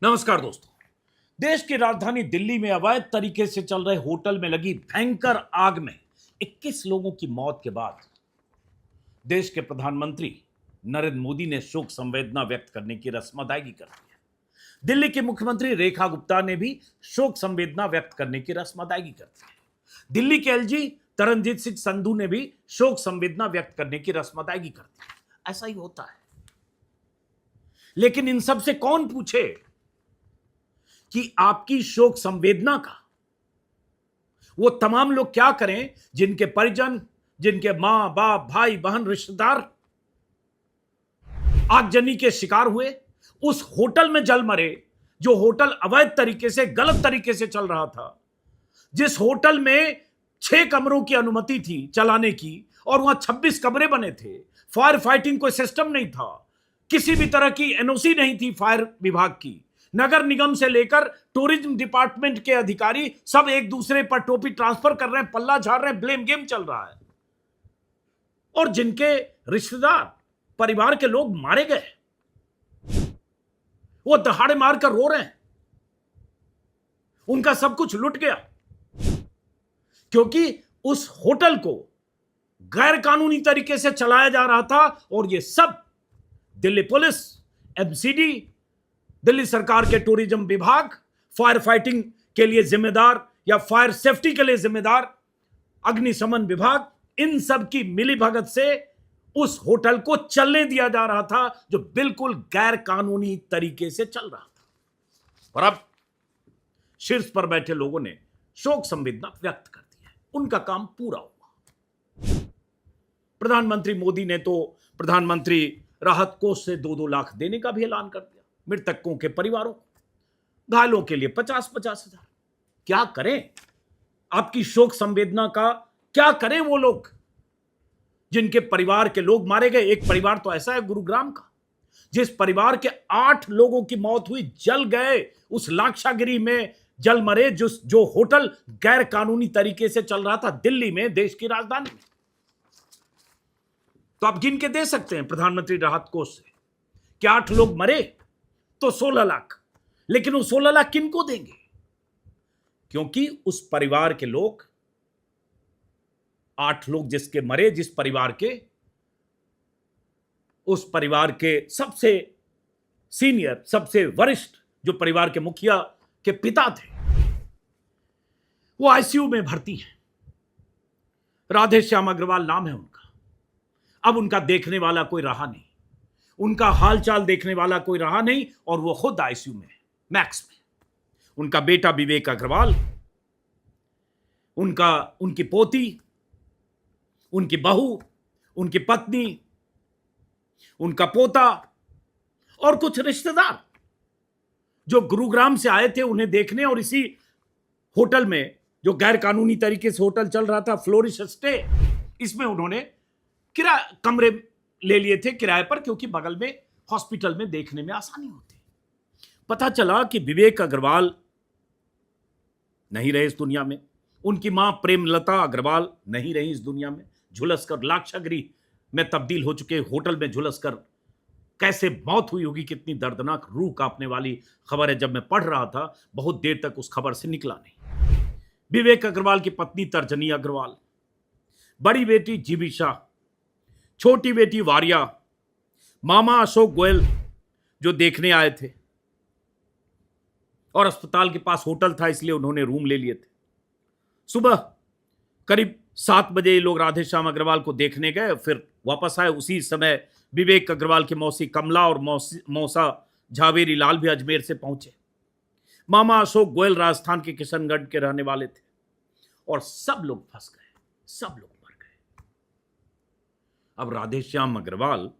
नमस्कार दोस्तों। देश की राजधानी दिल्ली में अवैध तरीके से चल रहे होटल में लगी भयंकर आग में 21 लोगों की मौत के बाद देश के प्रधानमंत्री नरेंद्र मोदी ने शोक संवेदना व्यक्त करने की रस्म अदायगी कर दी है। दिल्ली की मुख्यमंत्री रेखा गुप्ता ने भी शोक संवेदना व्यक्त करने की रस्म अदायगी कर दी है। दिल्ली के एलजी तरनजीत सिंह संधू ने भी शोक संवेदना व्यक्त करने की रस्म अदायगी कर दी है। ऐसा ही होता है, लेकिन इन सब से कौन पूछे कि आपकी शोक संवेदना का वो तमाम लोग क्या करें जिनके परिजन, जिनके मां बाप भाई बहन रिश्तेदार आगजनी के शिकार हुए, उस होटल में जल मरे जो होटल अवैध तरीके से, गलत तरीके से चल रहा था, जिस होटल में 6 कमरों की अनुमति थी चलाने की और वहां 26 कमरे बने थे। फायर फाइटिंग कोई सिस्टम नहीं था, किसी भी तरह की एनओसी नहीं थी फायर विभाग की। नगर निगम से लेकर टूरिज्म डिपार्टमेंट के अधिकारी सब एक दूसरे पर टोपी ट्रांसफर कर रहे हैं, पल्ला झाड़ रहे हैं, ब्लेम गेम चल रहा है। और जिनके रिश्तेदार, परिवार के लोग मारे गए, वो दहाड़े मारकर रो रहे हैं, उनका सब कुछ लुट गया क्योंकि उस होटल को गैर कानूनी तरीके से चलाया जा रहा था। और ये सब दिल्ली पुलिस, एमसीडी, दिल्ली सरकार के टूरिज्म विभाग, फायर फाइटिंग के लिए जिम्मेदार या फायर सेफ्टी के लिए जिम्मेदार अग्निशमन विभाग, इन सब की मिलीभगत से उस होटल को चलने दिया जा रहा था जो बिल्कुल गैर कानूनी तरीके से चल रहा था। और अब शीर्ष पर बैठे लोगों ने शोक संवेदना व्यक्त कर दी है, उनका काम पूरा हुआ। प्रधानमंत्री मोदी ने तो प्रधानमंत्री राहत कोष से 2-2 लाख देने का भी ऐलान कर दिया मृतकों के परिवारों को, घायलों के लिए 50-50 हजार। क्या करें आपकी शोक संवेदना का, क्या करें वो लोग जिनके परिवार के लोग मारे गए। एक परिवार तो ऐसा है गुरुग्राम का, जिस परिवार के 8 लोगों की मौत हुई, जल गए, उस लाक्षागिरी में जल मरे, जो होटल गैर कानूनी तरीके से चल रहा था दिल्ली में, देश की राजधानी में। तो आप गिन के दे सकते हैं प्रधानमंत्री राहत कोष से कि 8 लोग मरे तो 16 लाख, लेकिन वो 16 लाख किनको देंगे? क्योंकि उस परिवार के लोग, 8 लोग जिसके मरे, जिस परिवार के, उस परिवार के सबसे सीनियर, सबसे वरिष्ठ जो परिवार के मुखिया के पिता थे, वो आईसीयू में भर्ती हैं। राधेश्याम अग्रवाल नाम है उनका। अब उनका देखने वाला कोई रहा नहीं, उनका हालचाल देखने वाला कोई रहा नहीं, और वो खुद आईसीयू में, मैक्स में। उनका बेटा विवेक अग्रवाल, उनकी पोती, उनकी बहू, उनकी पत्नी, उनका पोता और कुछ रिश्तेदार जो गुरुग्राम से आए थे उन्हें देखने, और इसी होटल में जो गैर कानूनी तरीके से होटल चल रहा था, फ्लोरिश स्टे, इसमें उन्होंने कमरे ले लिए थे किराए पर, क्योंकि बगल में हॉस्पिटल में देखने में आसानी होती। पता चला कि विवेक अग्रवाल नहीं रहे इस दुनिया में, उनकी मां प्रेमलता अग्रवाल नहीं रही इस दुनिया में, झुलसकर लाक्षागिरी में तब्दील हो चुके होटल में झुलसकर कैसे मौत हुई होगी। कितनी दर्दनाक, रूह कांपने वाली खबर है। जब मैं पढ़ रहा था बहुत देर तक उस खबर से निकला नहीं। विवेक अग्रवाल की पत्नी तर्जनी अग्रवाल, बड़ी बेटी जीविशा, छोटी बेटी वारिया, मामा अशोक गोयल जो देखने आए थे, और अस्पताल के पास होटल था इसलिए उन्होंने रूम ले लिए थे। सुबह करीब 7 बजे ये लोग राधेश्याम अग्रवाल को देखने गए, फिर वापस आए। उसी समय विवेक अग्रवाल की मौसी कमला और मौसा झावेरी लाल भी अजमेर से पहुंचे। मामा अशोक गोयल राजस्थान के किशनगढ़ के रहने वाले थे, और सब लोग फंस गए, सब लोग मर गए। अब राधेश्याम अग्रवाल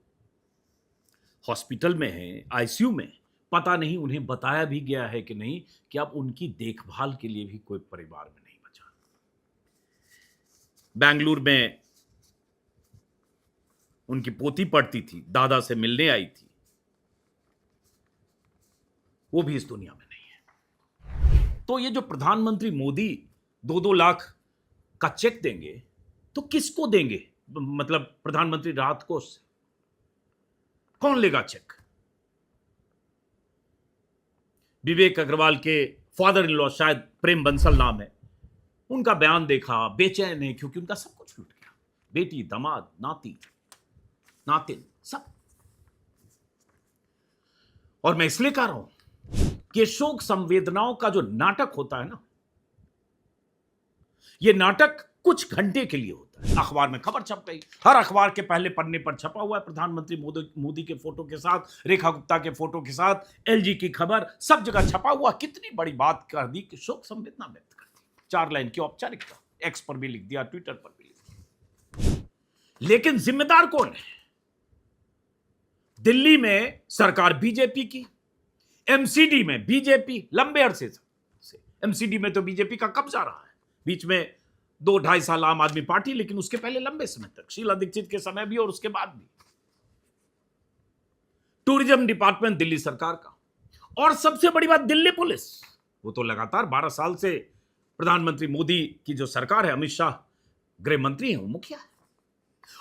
हॉस्पिटल में हैं, आईसीयू में। पता नहीं उन्हें बताया भी गया है कि नहीं कि अब उनकी देखभाल के लिए भी कोई परिवार में नहीं बचा। बेंगलुरु में उनकी पोती पढ़ती थी, दादा से मिलने आई थी, वो भी इस दुनिया में नहीं है। तो ये जो प्रधानमंत्री मोदी 2-2 लाख का चेक देंगे, तो किसको देंगे? मतलब प्रधानमंत्री राहत कोष से कौन लेगा चेक? विवेक अग्रवाल के फादर इन लॉ, शायद प्रेम बंसल नाम है, उनका बयान देखा, बेचैन है क्योंकि उनका सब कुछ लूट गया, बेटी, दामाद, नाती, नातिन, सब। और मैं इसलिए कह रहा हूं कि शोक संवेदनाओं का जो नाटक होता है ना, यह नाटक कुछ घंटे के लिए होता है। अखबार में खबर छप गई, हर अखबार के पहले पन्ने पर छपा हुआ है प्रधानमंत्री मोदी के फोटो के साथ, रेखा गुप्ता के फोटो के साथ, एलजी की खबर, सब जगह छपा हुआ। कितनी बड़ी बात कर दी कि शोक संवेदना व्यक्त कर दी, 4 लाइन की औपचारिकता, एक्स पर भी लिख दिया, ट्विटर पर भी लिख दिया। लेकिन जिम्मेदार कौन है? दिल्ली में सरकार बीजेपी की, एमसीडी में बीजेपी लंबे अरसे से, एमसीडी में तो बीजेपी का कब्जा रहा है, बीच में 2-2.5 साल आम आदमी पार्टी, लेकिन उसके पहले लंबे समय तक, शीला दीक्षित के समय भी और उसके बाद भी। टूरिज्म डिपार्टमेंट दिल्ली सरकार का, और सबसे बड़ी बात दिल्ली पुलिस, वो तो लगातार 12 साल से प्रधानमंत्री मोदी की जो सरकार है, अमित शाह गृह मंत्री हैं, वो मुखिया है।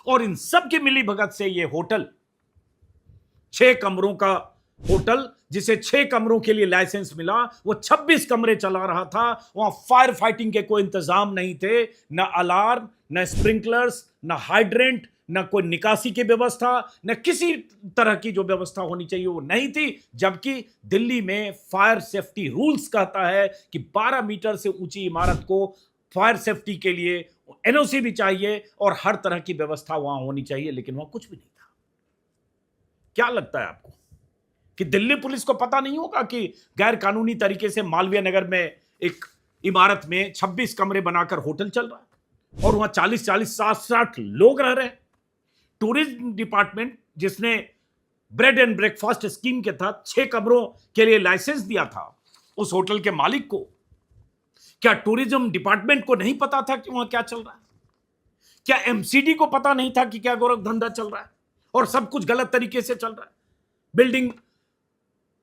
और इन सब की मिली भगत से ये होटल, 6 कमरों का होटल, जिसे 6 कमरों के लिए लाइसेंस मिला, वो 26 कमरे चला रहा था। वहां फायर फाइटिंग के कोई इंतजाम नहीं थे, न अलार्म, न स्प्रिंकलर्स, न हाइड्रेंट, न कोई निकासी की व्यवस्था, न किसी तरह की जो व्यवस्था होनी चाहिए वो नहीं थी। जबकि दिल्ली में फायर सेफ्टी रूल्स कहता है कि 12 मीटर से ऊंची इमारत को फायर सेफ्टी के लिए एनओसी भी चाहिए और हर तरह की व्यवस्था वहां होनी चाहिए, लेकिन वहां कुछ भी नहीं था। क्या लगता है आपको कि दिल्ली पुलिस को पता नहीं होगा कि गैर कानूनी तरीके से मालवीय नगर में एक इमारत में 26 कमरे बनाकर होटल चल रहा है और वहां 40-40, 60-60 लोग रह रहे हैं? टूरिज्म डिपार्टमेंट, जिसने ब्रेड एंड ब्रेकफास्ट स्कीम के तहत 6 कमरों के लिए लाइसेंस दिया था उस होटल के मालिक को, क्या टूरिज्म डिपार्टमेंट को नहीं पता था कि वहां क्या चल रहा है? क्या एमसीडी को पता नहीं था कि क्या गोरख धंधा चल रहा है और सब कुछ गलत तरीके से चल रहा है? बिल्डिंग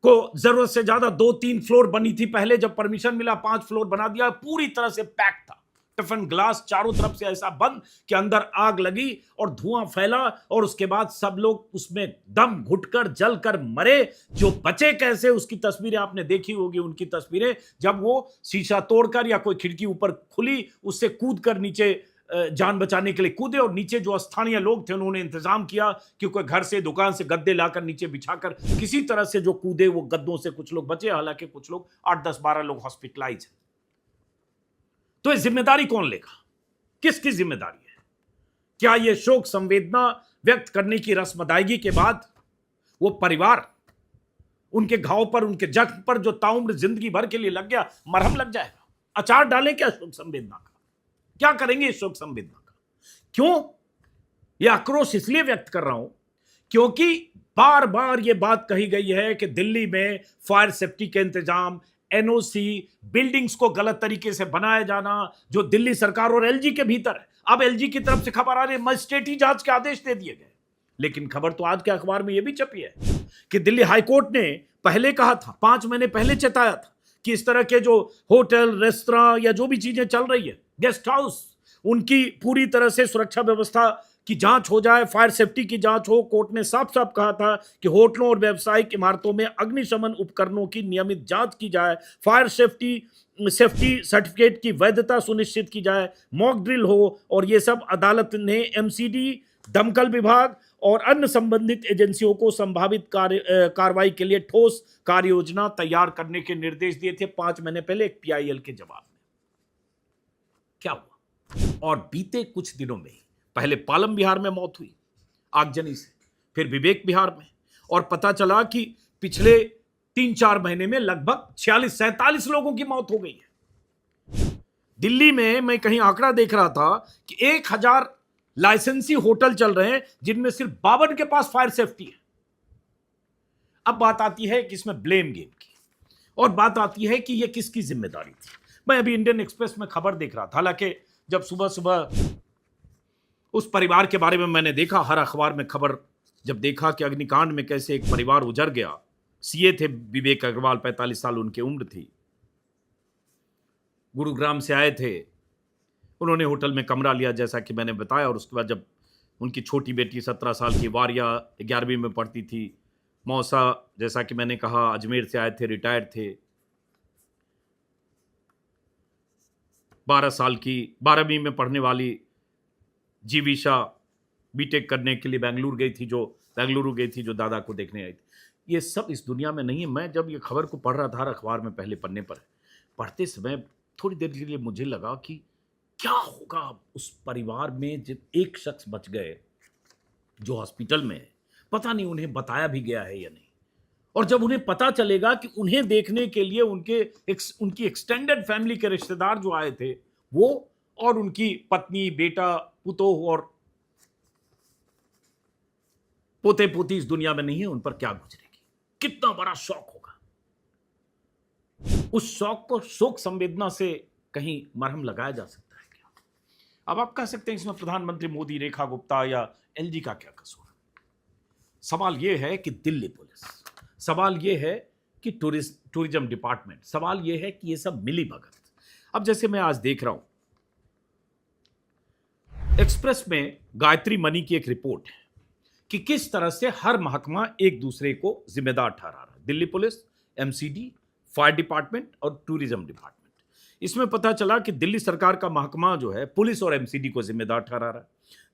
को जरूरत से ज्यादा 2-3 फ्लोर बनी थी पहले, जब परमिशन मिला 5 फ्लोर बना दिया, पूरी तरह से पैक था, टिफिन ग्लास चारों तरफ से ऐसा बंद कि अंदर आग लगी और धुआं फैला और उसके बाद सब लोग उसमें दम घुटकर जलकर मरे। जो बचे कैसे, उसकी तस्वीरें आपने देखी होगी, उनकी तस्वीरें, जब वो शीशा तोड़कर या कोई खिड़की ऊपर खुली उससे कूद कर नीचे जान बचाने के लिए कूदे, और नीचे जो स्थानीय लोग थे उन्होंने इंतजाम किया कि कोई घर से, दुकान से गद्दे लाकर नीचे बिछाकर किसी तरह से जो कूदे वो गद्दों से कुछ लोग बचे, हालांकि कुछ लोग 8-10-12 लोग हॉस्पिटलाइज हैं। तो ये जिम्मेदारी कौन लेगा? किसकी जिम्मेदारी है? क्या यह शोक संवेदना व्यक्त करने की रस्म अदायगी के बाद वो परिवार, उनके घाव पर, उनके जख्म पर जो ताउम्र जिंदगी भर के लिए लग गया, मरहम लग जाएगा? अचार डालें क्या शोक संवेदना का? क्या करेंगे इस शोक संवेदना का? क्यों यह आक्रोश इसलिए व्यक्त कर रहा हूं क्योंकि बार बार यह बात कही गई है कि दिल्ली में फायर सेफ्टी के इंतजाम, एनओसी, बिल्डिंग्स को गलत तरीके से बनाया जाना, जो दिल्ली सरकार और एलजी के भीतर है। अब एलजी की तरफ से खबर आ रही है मजिस्ट्रेटी जांच के आदेश दे दिए गए, लेकिन खबर तो आज के अखबार में यह भी छपी है कि दिल्ली हाईकोर्ट ने पहले कहा था, 5 महीने पहले चेताया था कि इस तरह के जो होटल, रेस्तरां या जो भी चीजें चल रही है, गेस्ट हाउस, उनकी पूरी तरह से सुरक्षा व्यवस्था की जांच हो जाए, फायर सेफ्टी की जांच हो। कोर्ट ने साफ साफ कहा था कि होटलों और व्यावसायिक इमारतों में अग्निशमन उपकरणों की नियमित जांच की जाए, फायर सेफ्टी सर्टिफिकेट की वैधता सुनिश्चित की जाए, मॉक ड्रिल हो, और ये सब अदालत ने एमसीडी, दमकल विभाग और अन्य संबंधित एजेंसियों को संभावित कार्रवाई के लिए ठोस कार्य योजना तैयार करने के निर्देश दिए थे 5 महीने पहले एक पीआईएल के जवाब में। क्या हुआ? और बीते कुछ दिनों में पहले पालम बिहार में मौत हुई आगजनी से, फिर विवेक बिहार में, और पता चला कि पिछले 3-4 महीने में लगभग 46-47 लोगों की मौत हो गई है। दिल्ली में मैं कहीं आंकड़ा देख रहा था कि 1000 लाइसेंसी होटल चल रहे हैं जिनमें सिर्फ 52 के पास फायर सेफ्टी है। अब बात आती है कि इसमें ब्लेम गेम की, और बात आती है कि यह किसकी जिम्मेदारी थी। मैं अभी इंडियन एक्सप्रेस में खबर देख रहा था, हालांकि जब सुबह सुबह उस परिवार के बारे में मैंने देखा, हर अखबार में खबर जब देखा कि अग्निकांड में कैसे एक परिवार उजड़ गया। सीए थे विवेक अग्रवाल, 45 साल उनकी उम्र थी, गुरुग्राम से आए थे। उन्होंने होटल में कमरा लिया जैसा कि मैंने बताया, और उसके बाद जब उनकी छोटी बेटी 17 साल की वारिया 11वीं में पढ़ती थी, मौसा जैसा कि मैंने कहा अजमेर से आए थे, रिटायर्ड थे, 12 साल की 12वीं में पढ़ने वाली जीविशा बीटेक करने के लिए बेंगलुरु गई थी, जो दादा को देखने आई थी। ये सब इस दुनिया में नहीं है। मैं जब ये खबर को पढ़ रहा था अखबार में पहले पन्ने पर, पढ़ते समय थोड़ी देर के लिए मुझे लगा कि क्या होगा उस परिवार में जब एक शख्स बच गए जो हॉस्पिटल में है। पता नहीं उन्हें बताया भी गया है या नहीं, और जब उन्हें पता चलेगा कि उन्हें देखने के लिए उनकी एक्सटेंडेड फैमिली के रिश्तेदार जो आए थे वो, और उनकी पत्नी, बेटा, पुतोह और पोते पोती इस दुनिया में नहीं है, उन पर क्या गुजरेगी, कितना बड़ा शौक होगा। उस शौक को शोक संवेदना से कहीं मरहम लगाया जा सकता है क्या? अब आप कह सकते हैं इसमें प्रधानमंत्री मोदी, रेखा गुप्ता या एलजी का क्या कसूर? सवाल यह है कि दिल्ली पुलिस, सवाल यह है कि टूरिज्म डिपार्टमेंट, सवाल यह है कि यह सब मिली भगत। अब जैसे मैं आज देख रहा हूं एक्सप्रेस में गायत्री मनी की एक रिपोर्ट है कि किस तरह से हर महकमा एक दूसरे को जिम्मेदार ठहरा रहा है। Delhi police, MCD, fire department और टूरिज्म डिपार्टमेंट। इसमें पता चला कि दिल्ली सरकार का महकमा जो है पुलिस और एमसीडी को जिम्मेदार ठहरा रहा है।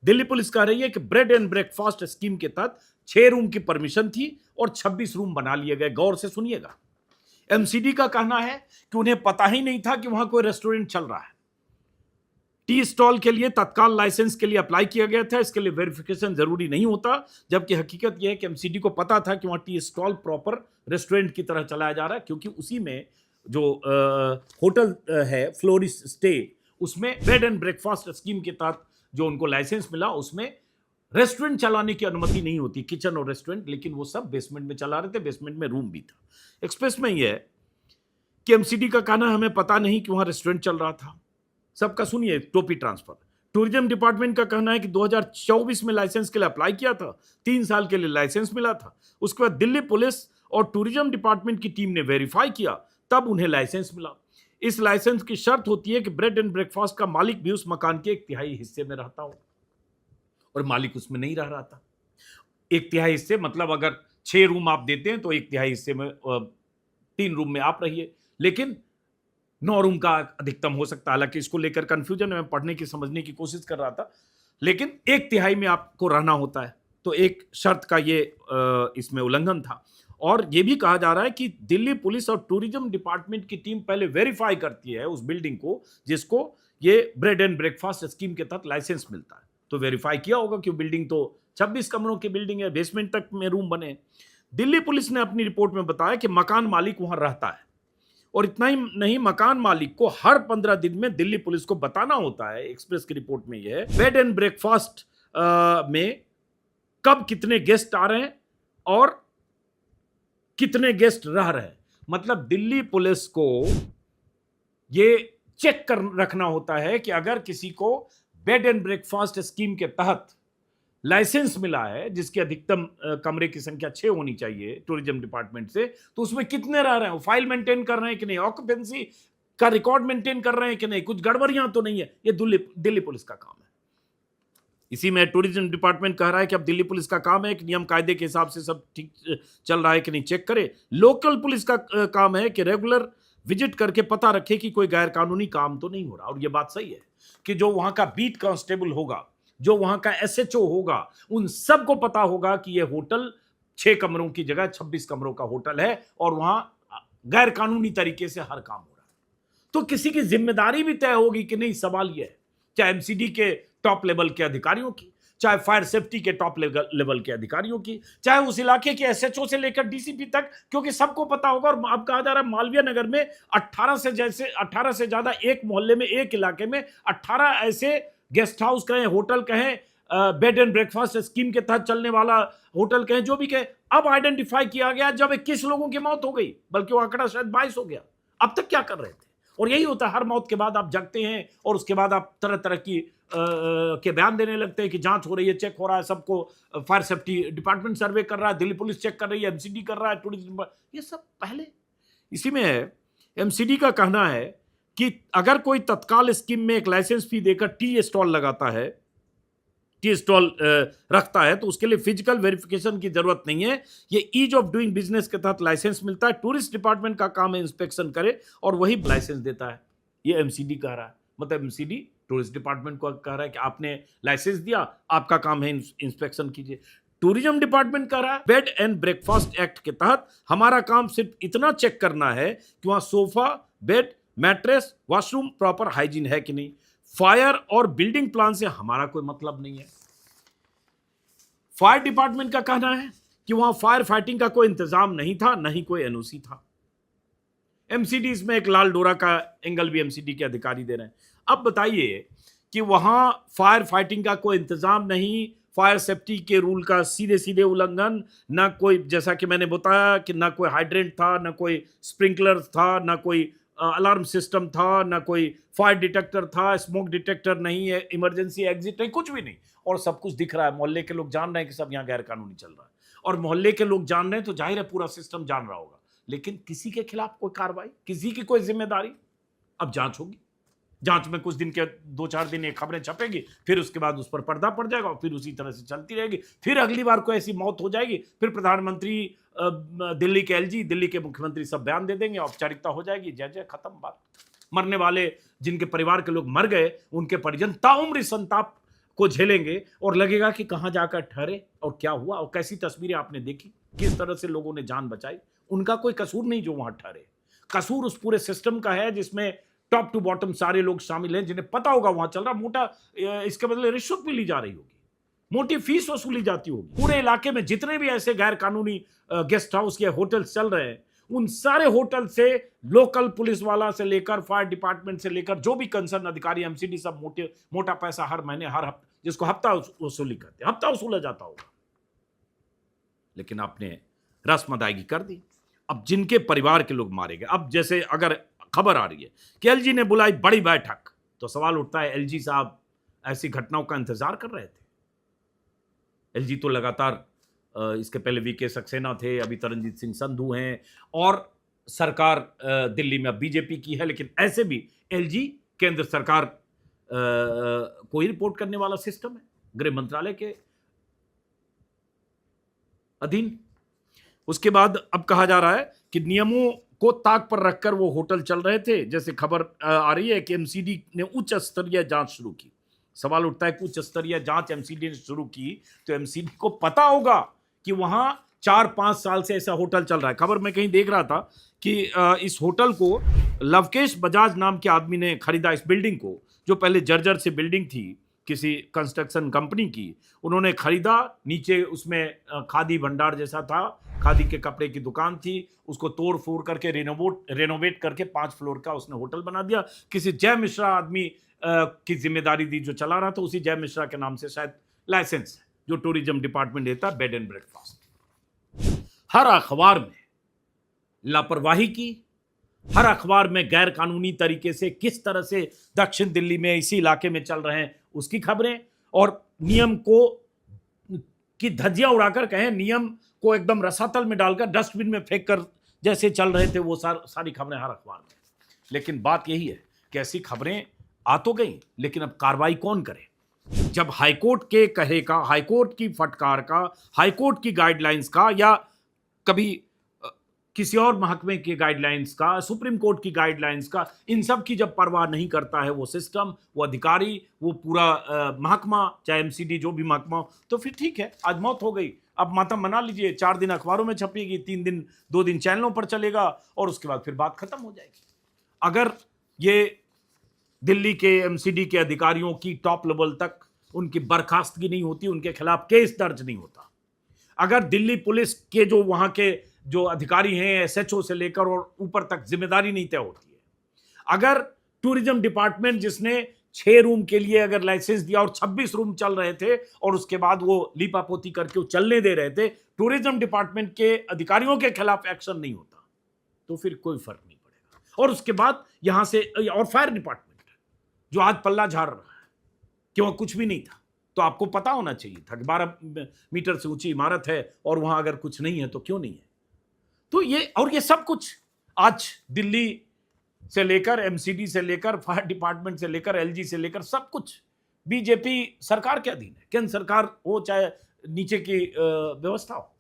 दिल्ली पुलिस कह रही है कि ब्रेड एंड ब्रेकफास्ट स्कीम के तहत 6 रूम की परमिशन थी और 26 रूम बना लिए गए। गौर से सुनिएगा। एमसीडी का कहना है कि उन्हें पता ही नहीं था कि वहां कोई रेस्टोरेंट चल रहा है। टी स्टॉल के लिए तत्काल लाइसेंस के लिए अप्लाई किया गया था, इसके लिए वेरिफिकेशन जरूरी नहीं होता, जबकि हकीकत यह है कि एमसीडी को पता था कि वहां टी स्टॉल प्रॉपर रेस्टोरेंट की तरह चलाया जा रहा है, क्योंकि उसी में जो होटल है फ्लोरिस्ट स्टे, उसमें बेड एंड ब्रेकफास्ट स्कीम के तहत जो उनको लाइसेंस मिला उसमें रेस्टोरेंट चलाने की अनुमति नहीं होती, किचन और रेस्टोरेंट, लेकिन वो सब बेसमेंट में चला रहे थे, बेसमेंट में रूम भी था। एक्सप्रेस में यह है कि एमसीडी का कहना हमें पता नहीं कि वहां रेस्टोरेंट चल रहा था। सबका सुनिए, टोपी ट्रांसफर। टूरिज्म डिपार्टमेंट का कहना है कि 2024 में लाइसेंस के लिए अप्लाई किया था, 3 साल के लिए लाइसेंस मिला था। उसके बाद दिल्ली पुलिस और टूरिज्म डिपार्टमेंट की टीम ने वेरीफाई किया, तब उन्हें लाइसेंस मिला। इस लाइसेंस की शर्त होती है कि ब्रेड एंड ब्रेकफास्ट का मालिक भी उस मकान के 1/3 हिस्से में रहता हो, और मालिक उसमें नहीं रह रहा था। 1/3 हिस्से मतलब अगर 6 रूम आप देते हैं तो 1/3 हिस्से में 3 रूम में आप रहिए, लेकिन 9 रूम का अधिकतम हो सकता है। हालांकि इसको लेकर कंफ्यूजन है, मैं पढ़ने की समझने की कोशिश कर रहा था, लेकिन 1/3 में आपको रहना होता है, तो एक शर्त का ये इसमें उल्लंघन था। और ये भी कहा जा रहा है कि दिल्ली पुलिस और टूरिज्म डिपार्टमेंट की टीम पहले वेरीफाई करती है उस बिल्डिंग को जिसको ये ब्रेड एंड ब्रेकफास्ट स्कीम के तहत लाइसेंस मिलता है, तो वेरीफाई किया होगा कि बिल्डिंग तो 26 कमरों की बिल्डिंग है, बेसमेंट तक में रूम बने। दिल्ली पुलिस ने अपनी रिपोर्ट में बताया कि मकान मालिक वहां रहता है, और इतना ही नहीं, मकान मालिक को हर 15 दिन में दिल्ली पुलिस को बताना होता है। एक्सप्रेस की रिपोर्ट में यह है बेड एंड ब्रेकफास्ट में कब कितने गेस्ट आ रहे हैं और कितने गेस्ट रह रहे हैं। मतलब दिल्ली पुलिस को यह चेक कर रखना होता है कि अगर किसी को बेड एंड ब्रेकफास्ट स्कीम के तहत लाइसेंस मिला है, जिसकी अधिकतम कमरे की संख्या 6 होनी चाहिए टूरिज्म डिपार्टमेंट से, तो उसमें कितने रह रहे हैं, फाइल मेंटेन कर रहे हैं कि नहीं, ऑक्यूपेंसी का रिकॉर्ड मेंटेन कर रहे हैं कि नहीं, कुछ गड़बड़ियां तो नहीं है। ये दिल्ली पुलिस का काम है। इसी में टूरिज्म डिपार्टमेंट कह रहा है कि अब दिल्ली पुलिस का काम है कि नियम कायदे के हिसाब से सब ठीक चल रहा है कि नहीं चेक करे। लोकल पुलिस का काम है कि रेगुलर विजिट करके पता रखे कि कोई गैर कानूनी काम तो नहीं हो रहा। और यह बात सही है कि जो वहां का बीट कांस्टेबल होगा, जो वहां का एसएचओ होगा, उन सबको पता होगा कि यह होटल 6 कमरों की जगह 26 कमरों का होटल है और वहां गैर कानूनी तरीके से हर काम हो रहा है। तो किसी की जिम्मेदारी भी तय होगी कि नहीं। सवाल यह है, चाहे एमसीडी के टॉप लेवल के अधिकारियों की, चाहे फायर सेफ्टी के टॉप लेवल के अधिकारियों की, चाहे उस इलाके के एसएचओ से लेकर डीसीपी तक, क्योंकि सबको पता होगा। और अब कहा जा रहा है मालवीय नगर में 18 से ज्यादा, एक मोहल्ले में, एक इलाके में 18 ऐसे गेस्ट हाउस कहें, होटल कहें, बेड एंड ब्रेकफास्ट स्कीम के तहत चलने वाला होटल कहें, जो भी कहें, अब आइडेंटिफाई किया गया। जब 21 लोगों की मौत हो गई, बल्कि वो आंकड़ा शायद 22 हो गया। अब तक क्या कर रहे थे? और यही होता है, हर मौत के बाद आप जगते हैं और उसके बाद आप तरह तरह की के बयान देने लगते हैं कि जांच हो रही है, चेक हो रहा है, सबको फायर सेफ्टी डिपार्टमेंट सर्वे कर रहा है, दिल्ली पुलिस चेक कर रही है, एमसीडी कर रहा है, टूरिज्म, ये सब पहले। इसी में है, एमसीडी का कहना है कि अगर कोई तत्काल स्कीम में एक लाइसेंस फी देकर टी स्टॉल लगाता है, टी स्टॉल रखता है, तो उसके लिए फिजिकल वेरिफिकेशन की जरूरत नहीं है। ये ईज ऑफ डूइंग बिजनेस के तहत लाइसेंस मिलता है। टूरिस्ट डिपार्टमेंट का काम है इंस्पेक्शन करे और वही लाइसेंस देता है। ये एमसीडी कह रहा है। मतलब एमसीडी टूरिस्ट डिपार्टमेंट को कह रहा है कि आपने लाइसेंस दिया, आपका काम है इंस्पेक्शन कीजिए। टूरिज्म डिपार्टमेंट कह रहा है बेड एंड ब्रेकफास्ट एक्ट के तहत हमारा काम सिर्फ इतना चेक करना है कि वहां sofa, bed, mattress, washroom proper hygiene है कि नहीं। फायर और बिल्डिंग प्लान से हमारा कोई मतलब नहीं है। फायर डिपार्टमेंट का कहना है कि वहां फायर फाइटिंग का कोई इंतजाम नहीं था, न ही कोई एनओसी था। एमसीडी इसमें एक लाल डोरा का एंगल भी एमसीडी के अधिकारी दे रहे हैं। अब बताइए कि वहां फायर फाइटिंग का कोई इंतजाम नहीं, फायर सेफ्टी के रूल का सीधे सीधे उल्लंघन, ना कोई, जैसा कि मैंने बताया कि ना कोई हाइड्रेंट था, ना कोई स्प्रिंकलर था, ना कोई अलार्म सिस्टम था, ना कोई फायर डिटेक्टर था, स्मोक डिटेक्टर नहीं है, इमरजेंसी एग्जिट नहीं, कुछ भी नहीं। और सब कुछ दिख रहा है, मोहल्ले के लोग जान रहे हैं कि सब यहाँ गैर कानूनी चल रहा है, और मोहल्ले के लोग जान रहे हैं तो जाहिर है पूरा सिस्टम जान रहा होगा। लेकिन किसी के खिलाफ कोई कार्रवाई, किसी की कोई जिम्मेदारी। अब जांच होगी, जांच में कुछ दिन के 2-4 दिन ये खबरें छपेगी, फिर उसके बाद उस पर पर्दा पड़ जाएगा और फिर उसी तरह से चलती रहेगी। फिर अगली बार कोई ऐसी मौत हो जाएगी, फिर प्रधानमंत्री, दिल्ली के एलजी, दिल्ली के मुख्यमंत्री सब बयान दे देंगे, औपचारिकता हो जाएगी, जय जय, खत्म बात। मरने वाले जिनके परिवार के लोग मर गए, उनके परिजन ताउम्र संताप को झेलेंगे और लगेगा कि कहां जाकर ठहरे और क्या हुआ। और कैसी तस्वीरें आपने देखी, किस तरह से लोगों ने जान बचाई। उनका कोई कसूर नहीं जो वहां ठहरे, कसूर उस पूरे सिस्टम का है जिसमें टॉप टू बॉटम सारे लोग शामिल हैं, जिन्हें पता होगा वहां चल रहा मोटा, इसके बदले रिश्वत भी ली जा रही होगी, मोटी फीस वसूली जाती होगी। पूरे इलाके में जितने भी ऐसे गैर कानूनी गेस्ट हाउस या होटल्स चल रहे हैं, उन सारे होटल से लोकल पुलिस वाला से लेकर फायर डिपार्टमेंट से लेकर जो भी कंसर्न अधिकारी, एमसीडी, सब मोटा पैसा हर महीने, हर हफ्ते, जिसको हफ्ता वसूली करते, हफ्ता वसूला जाता होगा। लेकिन आपने रस्म अदायगी कर दी। अब जिनके परिवार के लोग मारे गए, अब जैसे अगर खबर आ रही है कि एलजी ने बुलाई बड़ी बैठक, तो सवाल उठता है एलजी साहब ऐसी घटनाओं का इंतजार कर रहे थे? एलजी तो लगातार, इसके पहले वीके सक्सेना थे, अभी तरनजीत सिंह संधू हैं, और सरकार दिल्ली में अब बीजेपी की है, लेकिन ऐसे भी एलजी केंद्र सरकार कोई रिपोर्ट करने वाला सिस्टम है, गृह मंत्रालय के अधीन। उसके बाद अब कहा जा रहा है कि नियमों को ताक पर रखकर वो होटल चल रहे थे। जैसे खबर आ रही है कि एमसीडी ने उच्च स्तरीय जांच शुरू की। सवाल उठता है कि उच्च स्तरीय जांच एमसीडी ने शुरू की तो एमसीडी को पता होगा कि वहां 4-5 साल से ऐसा होटल चल रहा है। खबर में कहीं देख रहा था कि इस होटल को लवकेश बजाज नाम के आदमी ने खरीदा, इस बिल्डिंग को, जो पहले जर्जर से बिल्डिंग थी किसी कंस्ट्रक्शन कंपनी की, उन्होंने खरीदा। नीचे उसमें खादी भंडार जैसा था, खादी के कपड़े की दुकान थी, उसको तोड़ फोड़ करके रेनोवेट करके 5 फ्लोर का उसने होटल बना दिया। किसी जय मिश्रा आदमी की जिम्मेदारी दी जो चला रहा था, उसी जय मिश्रा के नाम से शायद लाइसेंस है जो टूरिज्म डिपार्टमेंट देता है, बेड एंड ब्रेकफास्ट। हर अखबार में लापरवाही की, हर अखबार में गैर कानूनी तरीके से किस तरह से दक्षिण दिल्ली में इसी इलाके में चल रहे हैं उसकी खबरें, और नियम को की धज्जियां उड़ाकर कहें, नियम को एकदम रसातल में डालकर डस्टबिन में फेंक कर जैसे चल रहे थे वो सारी खबरें हर अखबार में। लेकिन बात यही है कि ऐसी खबरें आ तो गई, लेकिन अब कार्रवाई कौन करे? जब हाईकोर्ट के कहे का, हाईकोर्ट की फटकार का, हाईकोर्ट की गाइडलाइंस का, या कभी किसी और महकमे की गाइडलाइंस का, सुप्रीम कोर्ट की गाइडलाइंस का, इन सब की जब परवाह नहीं करता है वो सिस्टम, वो अधिकारी, वो पूरा महकमा, चाहे एमसीडी जो भी महकमा हो, तो फिर ठीक है, आज मौत हो गई, अब मातम मना लीजिए, 4 दिन अखबारों में छपेगी, 3 दिन 2 दिन चैनलों पर चलेगा, और उसके बाद फिर बात खत्म हो जाएगी। अगर ये दिल्ली के एमसीडी के अधिकारियों की टॉप लेवल तक उनकी बर्खास्तगी नहीं होती, उनके खिलाफ केस दर्ज नहीं होता, अगर दिल्ली पुलिस के जो वहां के जो अधिकारी हैं, एसएचओ से लेकर और ऊपर तक जिम्मेदारी नहीं तय होती है, अगर टूरिज्म डिपार्टमेंट जिसने 6 रूम के लिए अगर लाइसेंस दिया और 26 रूम चल रहे थे और उसके बाद वो लीपापोती करके वो चलने दे रहे थे, टूरिज्म डिपार्टमेंट के अधिकारियों के खिलाफ एक्शन नहीं होता, तो फिर कोई फर्क नहीं पड़ेगा। और उसके बाद यहां से, और फायर डिपार्टमेंट जो आज पल्ला झाड़ रहा है कि वहां कुछ भी नहीं था, तो आपको पता होना चाहिए था कि 12 मीटर से ऊंची इमारत है और वहां अगर कुछ नहीं है तो क्यों नहीं है। तो ये सब कुछ आज दिल्ली से लेकर, एमसीडी से लेकर, फायर डिपार्टमेंट से लेकर, एलजी से लेकर, सब कुछ बीजेपी सरकार के अधीन है, केंद्र सरकार हो चाहे नीचे की व्यवस्था हो।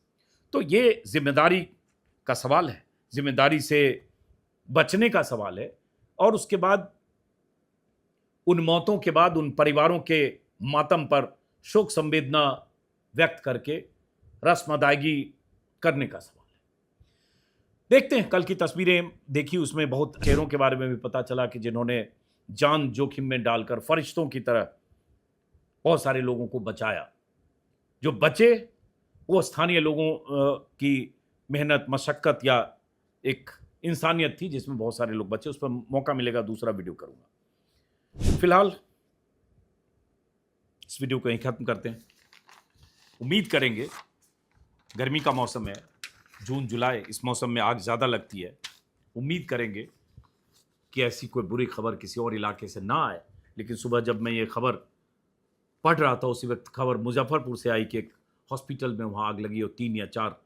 तो ये जिम्मेदारी का सवाल है, जिम्मेदारी से बचने का सवाल है। और उसके बाद उन मौतों के बाद उन परिवारों के मातम पर शोक संवेदना व्यक्त करके रस्म अदायगी करने का सवाल है। देखते हैं, कल की तस्वीरें देखी, उसमें बहुत चेहरों के बारे में भी पता चला कि जिन्होंने जान जोखिम में डालकर फरिश्तों की तरह बहुत सारे लोगों को बचाया। जो बचे वो स्थानीय लोगों की मेहनत, मशक्कत या एक इंसानियत थी जिसमें बहुत सारे लोग बचे। उस पर मौका मिलेगा दूसरा वीडियो करूंगा। फिलहाल इस वीडियो को यहीं खत्म करते हैं। उम्मीद करेंगे, गर्मी का मौसम है, जून जुलाई, इस मौसम में आग ज़्यादा लगती है। उम्मीद करेंगे कि ऐसी कोई बुरी खबर किसी और इलाके से ना आए। लेकिन सुबह जब मैं ये खबर पढ़ रहा था, उसी वक्त खबर मुजफ्फरपुर से आई कि एक हॉस्पिटल में वहाँ आग लगी और 3 या 4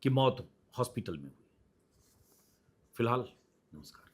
की मौत हॉस्पिटल में हुई। फिलहाल नमस्कार।